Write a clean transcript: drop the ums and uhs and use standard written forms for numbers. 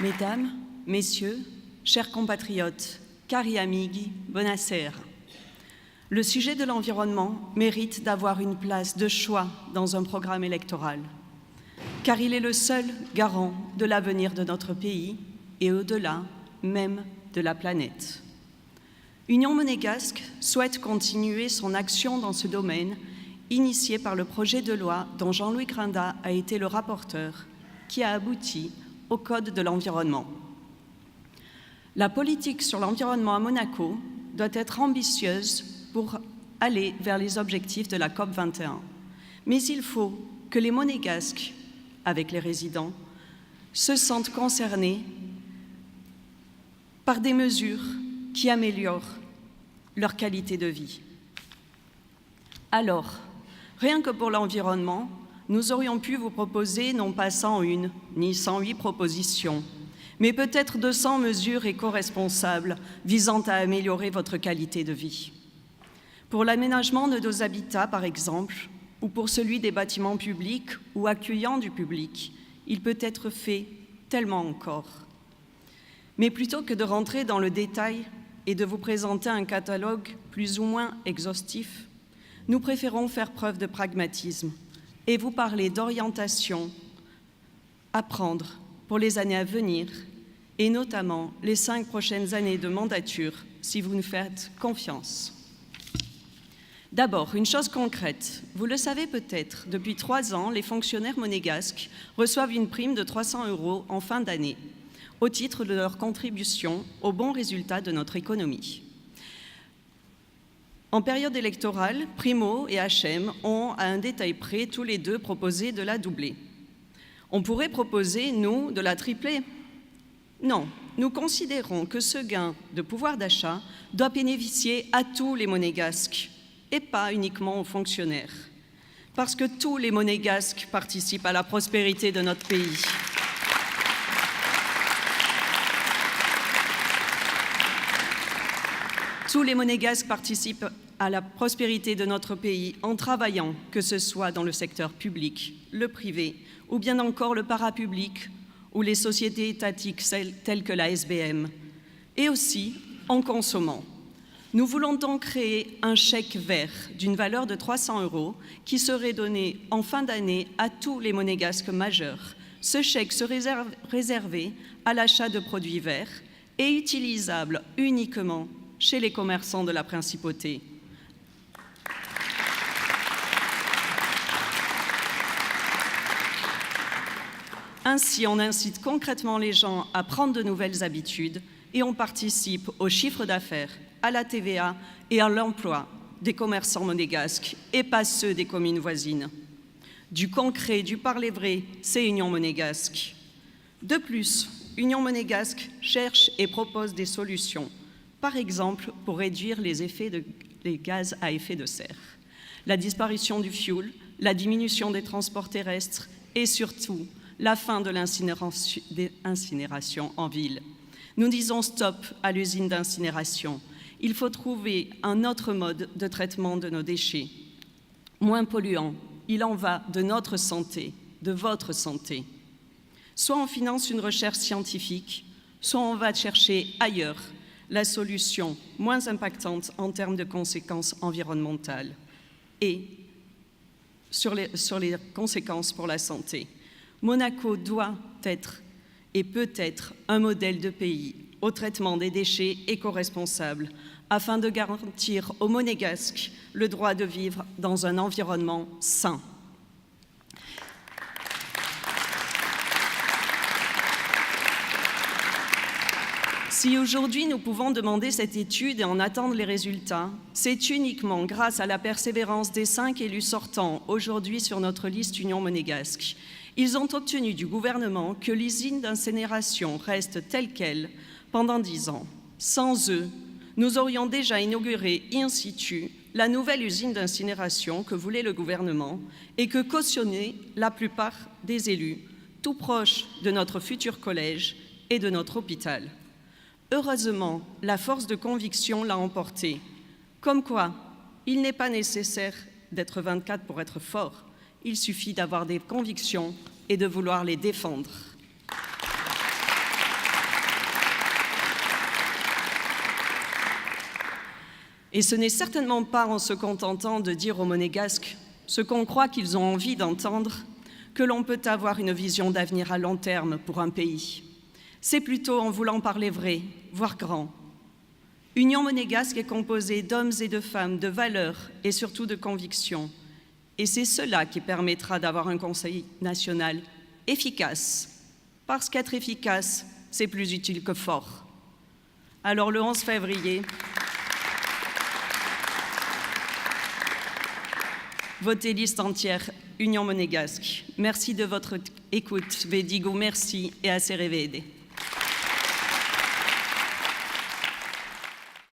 Mesdames, Messieurs, chers compatriotes, cari amighi, buonasera. Le sujet de l'environnement mérite d'avoir une place de choix dans un programme électoral, car il est le seul garant de l'avenir de notre pays et au-delà même de la planète. Union monégasque souhaite continuer son action dans ce domaine, initié par le projet de loi dont Jean-Louis Grinda a été le rapporteur, qui a abouti au Code de l'environnement. La politique sur l'environnement à Monaco doit être ambitieuse pour aller vers les objectifs de la COP21. Mais il faut que les Monégasques, avec les résidents, se sentent concernés par des mesures qui améliorent leur qualité de vie. Alors, rien que pour l'environnement, nous aurions pu vous proposer non pas 101 ni 108 propositions, mais peut-être 200 mesures éco-responsables visant à améliorer votre qualité de vie. Pour l'aménagement de nos habitats, par exemple, ou pour celui des bâtiments publics ou accueillant du public, il peut être fait tellement encore. Mais plutôt que de rentrer dans le détail et de vous présenter un catalogue plus ou moins exhaustif, nous préférons faire preuve de pragmatisme et vous parler d'orientation à prendre pour les années à venir et notamment les 5 prochaines années de mandature si vous nous faites confiance. D'abord, une chose concrète. Vous le savez peut-être, depuis 3 ans, les fonctionnaires monégasques reçoivent une prime de 300 € en fin d'année au titre de leur contribution au bon résultat de notre économie. En période électorale, Primo et HM ont, à un détail près, tous les deux proposé de la doubler. On pourrait proposer, nous, de la tripler. Non, nous considérons que ce gain de pouvoir d'achat doit bénéficier à tous les Monégasques et pas uniquement aux fonctionnaires, parce que tous les Monégasques participent à la prospérité de notre pays. Tous les Monégasques participent à la prospérité de notre pays en travaillant, que ce soit dans le secteur public, le privé, ou bien encore le parapublic ou les sociétés étatiques telles que la SBM, et aussi en consommant. Nous voulons donc créer un chèque vert d'une valeur de 300 € qui serait donné en fin d'année à tous les Monégasques majeurs. Ce chèque serait réservé à l'achat de produits verts et utilisable uniquement chez les commerçants de la principauté. Ainsi, on incite concrètement les gens à prendre de nouvelles habitudes et on participe au chiffre d'affaires, à la TVA et à l'emploi des commerçants monégasques et pas ceux des communes voisines. Du concret, du parler vrai, c'est Union monégasque. De plus, Union monégasque cherche et propose des solutions, par exemple pour réduire les effets des gaz à effet de serre, la disparition du fioul, la diminution des transports terrestres et surtout la fin de l'incinération en ville. Nous disons stop à l'usine d'incinération. Il faut trouver un autre mode de traitement de nos déchets, moins polluant. Il en va de notre santé, de votre santé. Soit on finance une recherche scientifique, soit on va chercher ailleurs la solution moins impactante en termes de conséquences environnementales et sur les conséquences pour la santé. Monaco doit être et peut être un modèle de pays au traitement des déchets éco-responsables afin de garantir aux Monégasques le droit de vivre dans un environnement sain. Si aujourd'hui nous pouvons demander cette étude et en attendre les résultats, c'est uniquement grâce à la persévérance des 5 élus sortants aujourd'hui sur notre liste Union monégasque. Ils ont obtenu du gouvernement que l'usine d'incinération reste telle qu'elle pendant 10 ans. Sans eux, nous aurions déjà inauguré in situ la nouvelle usine d'incinération que voulait le gouvernement et que cautionnaient la plupart des élus, tout proches de notre futur collège et de notre hôpital. Heureusement, la force de conviction l'a emporté. Comme quoi, il n'est pas nécessaire d'être 24 pour être fort. Il suffit d'avoir des convictions et de vouloir les défendre. Et ce n'est certainement pas en se contentant de dire aux Monégasques ce qu'on croit qu'ils ont envie d'entendre que l'on peut avoir une vision d'avenir à long terme pour un pays. C'est plutôt en voulant parler vrai, voire grand. Union monégasque est composée d'hommes et de femmes, de valeurs et surtout de convictions. Et c'est cela qui permettra d'avoir un Conseil national efficace, parce qu'être efficace, c'est plus utile que fort. Alors le 11 février, votez liste entière Union monégasque. Merci de votre écoute. Vedigo merci et à se revede.